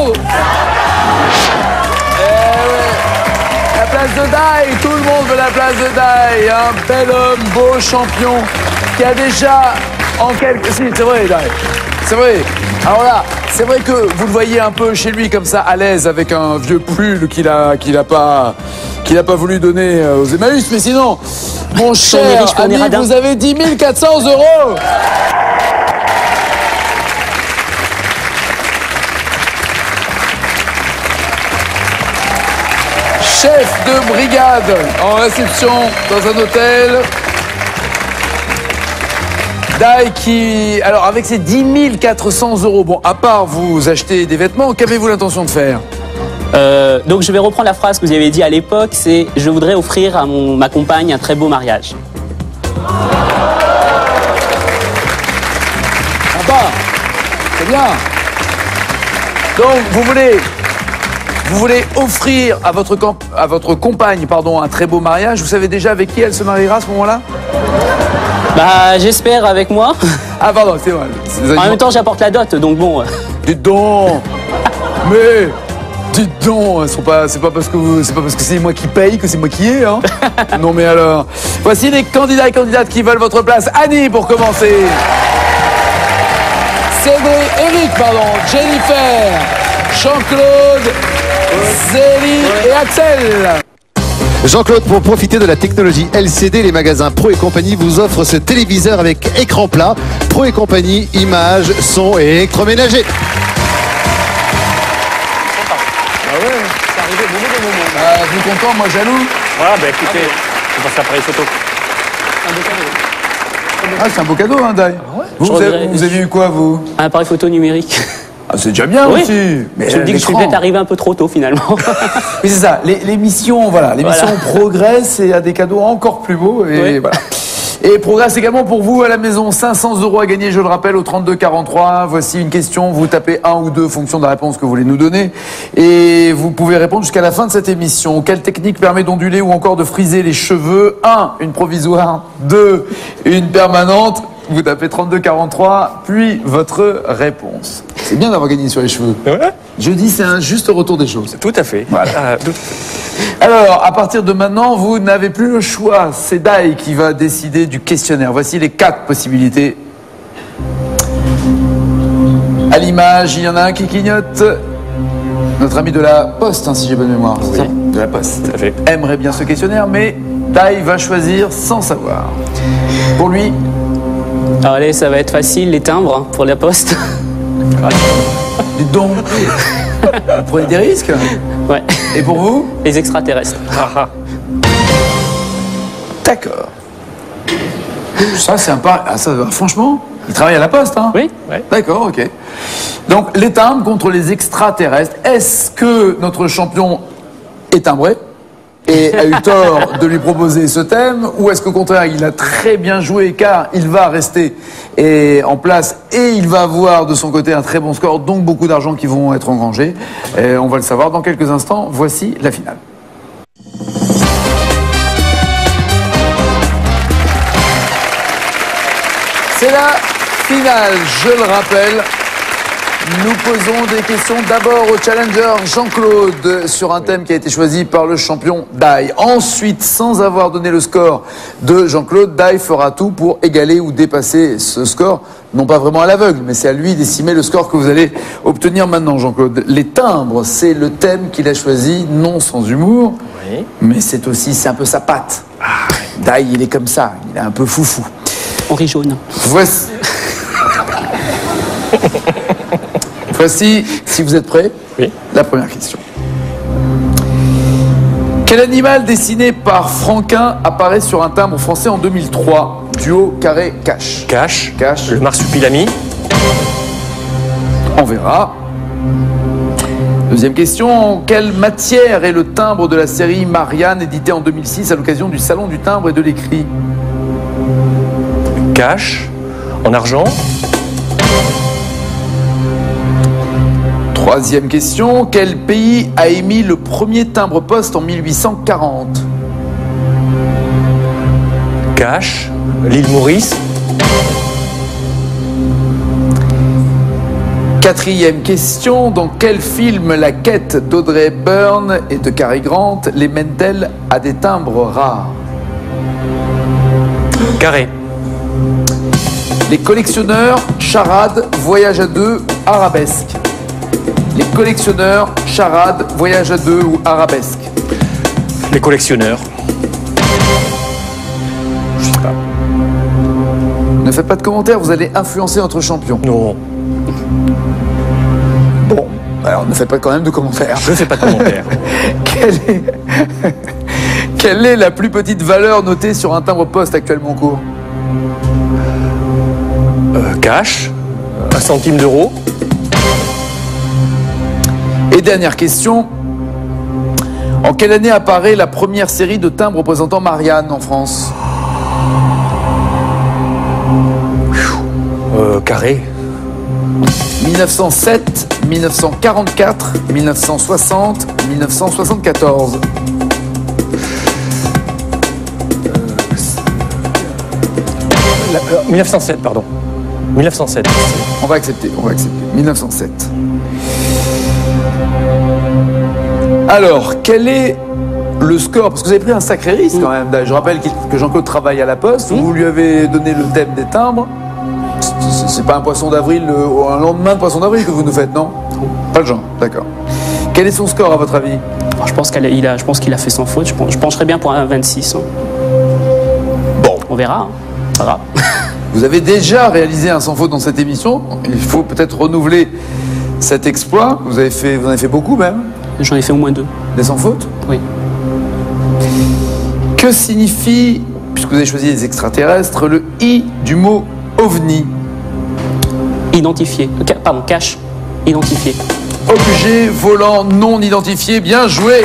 monde. La place de Dai, tout le monde veut la place de Dai. Un bel homme, beau champion, qui a déjà en quelques... Si, c'est vrai, Dai. C'est vrai. Alors là, c'est vrai que vous le voyez un peu chez lui comme ça, à l'aise, avec un vieux pull qu'il a pas voulu donner aux Emmaüs. Mais sinon, mon cher ami, vous avez 10 400 €. Chef de brigade en réception dans un hôtel. Dai qui... Alors, avec ces 10 400 €, bon, à part vous acheter des vêtements, qu'avez-vous l'intention de faire? Donc, je vais reprendre la phrase que vous avez dit à l'époque, c'est « Je voudrais offrir à ma compagne un très beau mariage ». Sympa. C'est bien. Donc, vous voulez offrir à votre compagne, pardon, un très beau mariage. Vous savez déjà avec qui elle se mariera à ce moment-là? Bah, j'espère avec moi. Ah, pardon, c'est vrai. En même temps, j'apporte la dot, donc bon. Dites donc. Mais dites donc, c'est pas parce que c'est moi qui paye que c'est moi qui ai, hein. Non mais alors. Voici les candidats et candidates qui veulent votre place. Annie pour commencer. Eric, Jennifer, Jean-Claude, Zélie et Axel. Jean-Claude, pour profiter de la technologie LCD, les magasins Pro et compagnie vous offrent ce téléviseur avec écran plat. Pro et compagnie, images, son et électroménager. Ah ouais, c'est arrivé au moment. Vous content, moi jaloux? Voilà, bah écoutez, c'est pour cet appareil photo. Un beau cadeau. Ah, c'est un beau cadeau, hein, Dai. Vous avez eu quoi, vous? Un appareil photo numérique. Ah, c'est déjà bien aussi. Mais je me dis que je suis peut-être arrivé un peu trop tôt finalement. Oui, c'est ça. L'émission, progresse et a des cadeaux encore plus beaux. Et voilà. Et progresse également pour vous à la maison. 500 € à gagner, je le rappelle, au 32 43. Voici une question. Vous tapez 1 ou 2 fonction de la réponse que vous voulez nous donner. Et vous pouvez répondre jusqu'à la fin de cette émission. Quelle technique permet d'onduler ou encore de friser les cheveux? 1, une provisoire. 2, une permanente. Vous tapez 32 43, puis votre réponse. C'est bien d'avoir gagné sur les cheveux. Ouais. Je dis, c'est un juste retour des choses. Tout à fait. Voilà. Alors, à partir de maintenant, vous n'avez plus le choix. C'est Dai qui va décider du questionnaire. Voici les 4 possibilités. À l'image, il y en a un qui clignote. Notre ami de la Poste, hein, si j'ai bonne mémoire. Oui, de la Poste. tout à fait. Aimerait bien ce questionnaire, mais Dai va choisir sans savoir. Pour lui... Alors allez, ça va être facile, les timbres hein, pour la poste. Dites donc, vous prenez des risques? Ouais. Et pour vous? Les extraterrestres. D'accord. Ça, c'est un pas... Ah, ça, franchement, il travaille à la Poste, hein? Oui. Ouais. D'accord, ok. Donc, les timbres contre les extraterrestres. Est-ce que notre champion est timbré et a eu tort de lui proposer ce thème, ou est-ce qu'au contraire il a très bien joué car il va rester en place et il va avoir de son côté un très bon score, donc beaucoup d'argent qui vont être engrangés. On va le savoir dans quelques instants. Voici la finale. C'est la finale, je le rappelle. Nous posons des questions d'abord au challenger Jean-Claude sur un thème qui a été choisi par le champion Dai. Ensuite, sans avoir donné le score de Jean-Claude, Dai fera tout pour égaler ou dépasser ce score. Non pas vraiment à l'aveugle, mais c'est à lui d'estimer le score que vous allez obtenir maintenant, Jean-Claude. Les timbres, c'est le thème qu'il a choisi, non sans humour, Oui. mais c'est aussi, c'est un peu sa patte. Dai, il est comme ça, il est un peu foufou. Henri jaune. Voici... Voici, si vous êtes prêts, Oui. la première question. Quel animal dessiné par Franquin apparaît sur un timbre français en 2003? Duo, carré, cache. Cache. Cache. Le marsupilami. On verra. Deuxième question. Quelle matière est le timbre de la série Marianne, édité en 2006 à l'occasion du Salon du timbre et de l'écrit? Cache. En argent. Troisième question. Quel pays a émis le premier timbre-poste en 1840? Cache. L'île Maurice. 4e question. Dans quel film la quête d'Audrey Hepburn et de Cary Grant les mène-t-elle à des timbres rares? Carré. Les collectionneurs, charade, voyage à deux, arabesque. Les collectionneurs, charade, voyage à deux ou arabesque. Les collectionneurs. Je sais pas. Ne faites pas de commentaires, vous allez influencer notre champion. Non, Bon, alors ne faites pas quand même de commentaires. je fais pas de commentaires. Quelle est la plus petite valeur notée sur un timbre-poste actuellement en cours? Cash. 1 centime d'euro. Et dernière question. En quelle année apparaît la première série de timbres représentant Marianne en France? Carré. 1907, 1944, 1960, 1974. 1907, pardon. 1907. On va accepter, 1907. Alors, quel est le score? Parce que vous avez pris un sacré risque quand même. Je rappelle que Jean-Claude travaille à la Poste. Vous lui avez donné le thème des timbres. C'est pas un poisson d'avril, un lendemain de poisson d'avril que vous nous faites, non? Pas le genre, d'accord. Quel est son score à votre avis? Alors, je pense qu'il a fait sans faute. Je pencherais bien pour un 26. Hein. Bon. On verra. Hein. Ça va. Vous avez déjà réalisé un sans faute dans cette émission. Il faut peut-être renouveler cet exploit. Vous en avez fait beaucoup même. J'en ai fait au moins 2. Des sans faute? Oui. Que signifie, puisque vous avez choisi les extraterrestres, le I du mot ovni? Identifié. Pardon, cache. Identifié. Objet volant non identifié. Bien joué.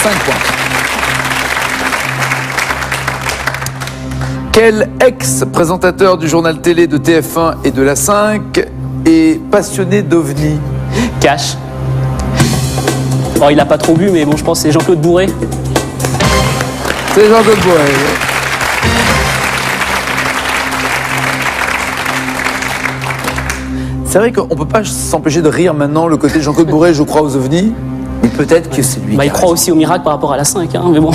5 points. Quel ex-présentateur du journal télé de TF1 et de la 5 est passionné d'ovnis? Cache. Oh, il a pas trop bu, mais bon, je pense que c'est Jean-Claude Bourré. C'est Jean-Claude Bourré. C'est vrai qu'on ne peut pas s'empêcher de rire maintenant le côté Jean-Claude Bourré, je crois aux ovnis. Mais peut-être que c'est lui. Bah, il croit aussi au miracle par rapport à la 5, hein, mais bon.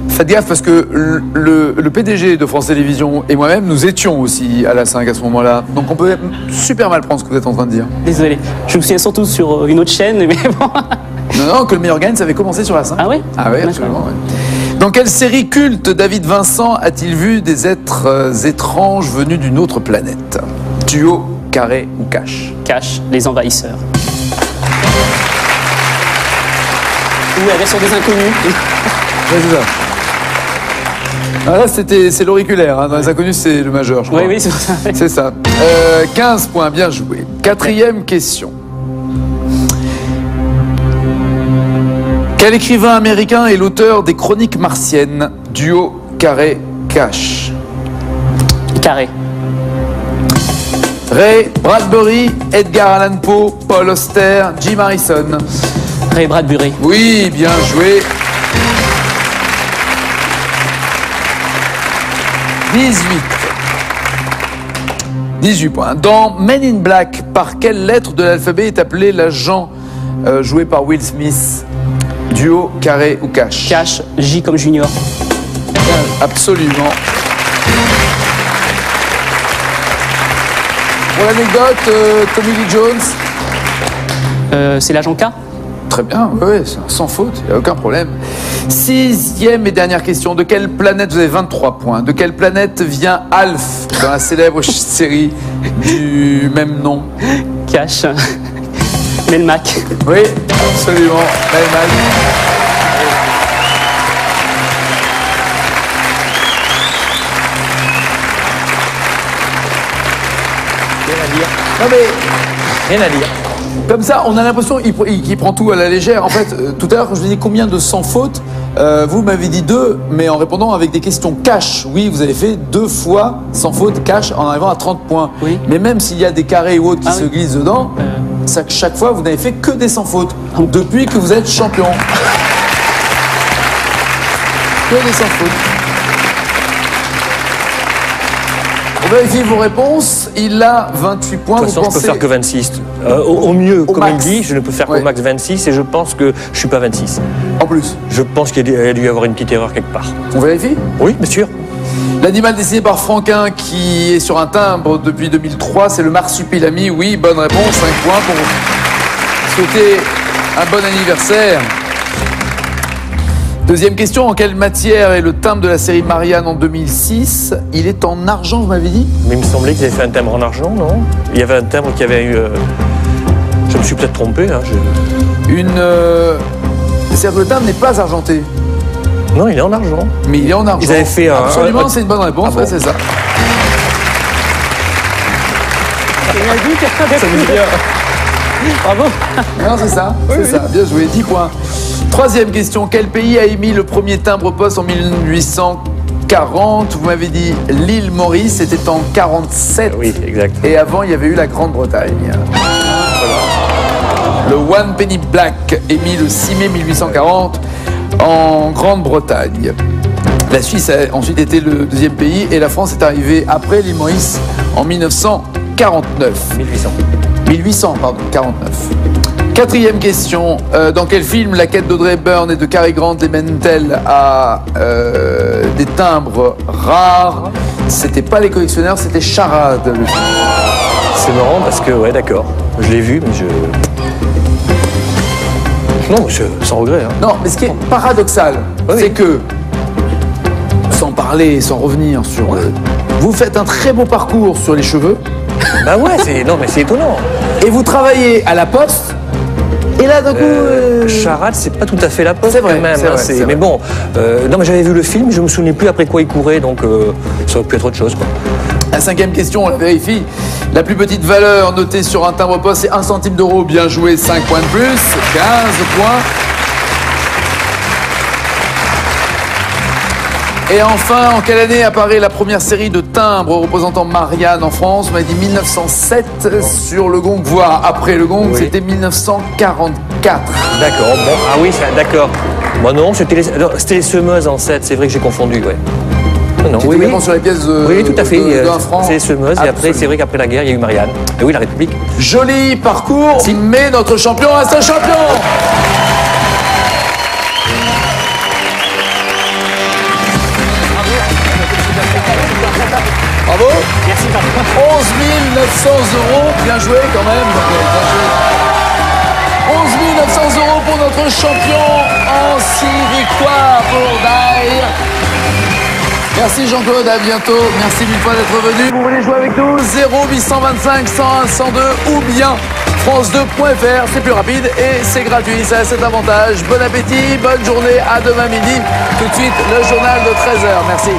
Faites gaffe parce que le PDG de France Télévisions et moi-même, nous étions aussi à la 5 à ce moment-là. Donc on peut super mal prendre ce que vous êtes en train de dire. Désolé. Je me souviens surtout sur une autre chaîne, mais bon. Non, que le meilleur gagne, ça avait commencé sur la 5. Ah oui? Ah oui, absolument. Ouais. Dans quelle série culte David Vincent a-t-il vu des êtres étranges venus d'une autre planète? Duo, carré ou cache? Cache, les envahisseurs. Ou la version des inconnus. Ouais, c'est ça. Ah, là, c'est l'auriculaire. Hein. Dans les inconnus, c'est le majeur, je crois. Oui, c'est ça. C'est ça. 15 points, bien joué. 4e question. Quel écrivain américain est l'auteur des Chroniques martiennes? Duo, carré, cache? Carré. Ray Bradbury, Edgar Allan Poe, Paul Auster, Jim Harrison. Ray Bradbury. Oui, bien joué. 18 points. Dans Men in Black, par quelle lettre de l'alphabet est appelé l'agent joué par Will Smith? Duo, carré ou cache? Cache, J comme Junior. Absolument. Pour l'anecdote, Tommy Lee Jones. C'est l'agent K? Très bien, oui, sans faute, il n'y a aucun problème. 6e et dernière question. De quelle planète, vous avez 23 points, de quelle planète vient Alf dans la célèbre série du même nom? Cache. Melmac. Oui, absolument, Melmac. Rien à dire. Non mais, Rien à dire. comme ça, on a l'impression qu'il prend tout à la légère. En fait, tout à l'heure, quand je vous ai dit combien de sans faute, vous m'avez dit 2, mais en répondant avec des questions cash. Oui, vous avez fait 2 fois sans faute cash en arrivant à 30 points. Oui. Mais même s'il y a des carrés ou autres qui se glissent dedans, chaque fois, vous n'avez fait que des sans faute depuis que vous êtes champion. Que des sans faute. On vérifie vos réponses. Il a 28 points. De toute façon, je peux faire que 26. Au mieux, comme il dit, je ne peux faire qu'au max 26 et je pense que je ne suis pas 26. En plus. Je pense qu'il y a dû y avoir une petite erreur quelque part. On vérifie? Oui, bien sûr. L'animal dessiné par Franquin qui est sur un timbre depuis 2003, c'est le marsupilami. Oui, bonne réponse, 5 points pour souhaiter un bon anniversaire. Deuxième question, en quelle matière est le timbre de la série Marianne en 2006? Il est en argent, vous m'avez dit? Mais il me semblait qu'ils avaient fait un timbre en argent, non? Il y avait un timbre qui avait eu... Je me suis peut-être trompé. Hein, C'est-à-dire que le timbre n'est pas argenté. Non, il est en argent. Mais il est en argent. Ils avaient fait un... Absolument, c'est une bonne réponse, Ah bon. ouais, c'est ça. Ça me dit bien. Bravo. Non, c'est ça, c'est ça. Bien joué, 10 points. Troisième question, quel pays a émis le premier timbre-poste en 1840? Vous m'avez dit l'île Maurice, c'était en 47. Oui, exact. Et avant, il y avait eu la Grande-Bretagne. Le One Penny Black, émis le 6 mai 1840 en Grande-Bretagne. La Suisse a ensuite été le deuxième pays et la France est arrivée après l'île Maurice en 1949. 1849. Quatrième question. Dans quel film la quête d'Audrey Hepburn et de Cary Grant les mène-t-elle à des timbres rares? C'était pas Les Collectionneurs, c'était Charade. Le film. C'est marrant parce que, ouais, d'accord. Je l'ai vu, mais je... Non, sans regret. Hein. Non, mais ce qui est paradoxal, Oui. c'est que, sans parler, sans revenir sur... vous faites un très beau parcours sur les cheveux Bah ouais, mais c'est étonnant. et vous travaillez à la Poste. Et là, d'un coup... Charade, c'est pas tout à fait la poste C'est vrai, quand même. c'est vrai, c'est Mais vrai. bon, non, mais j'avais vu le film, je me souvenais plus après quoi il courait, donc ça aurait pu être autre chose, quoi. La cinquième question, on la vérifie. La plus petite valeur notée sur un timbre-poste, c'est 1 centime d'euro. Bien joué, 5 points de plus, 15 points. Et enfin, en quelle année apparaît la première série de timbres représentant Marianne en France? On m'a dit 1907 sur le Gong, voire après le Gong, Oui. c'était 1944. D'accord, bon, ah oui, d'accord. Moi non, c'était les semeuses en 7, c'est vrai que j'ai confondu, ouais. Non, Qui était également sur les pièces de, oui, tout à fait. de 1 franc. C'est les semeuses, et après, Absolument. c'est vrai qu'après la guerre, il y a eu Marianne. Et oui, la République. Joli parcours, mais notre champion reste un champion. Bravo. Merci, pardon. 11 900 euros, bien joué quand même. Bien joué. 11 900 euros pour notre champion en 6 victoires pour Daïr. Merci Jean-Claude, à bientôt. Merci mille fois d'être venu. Vous voulez jouer avec nous? 0825 101 102 ou bien France2.fr, c'est plus rapide et c'est gratuit, ça a cet avantage. Bon appétit, bonne journée, à demain midi. Tout de suite, le journal de 13h. Merci.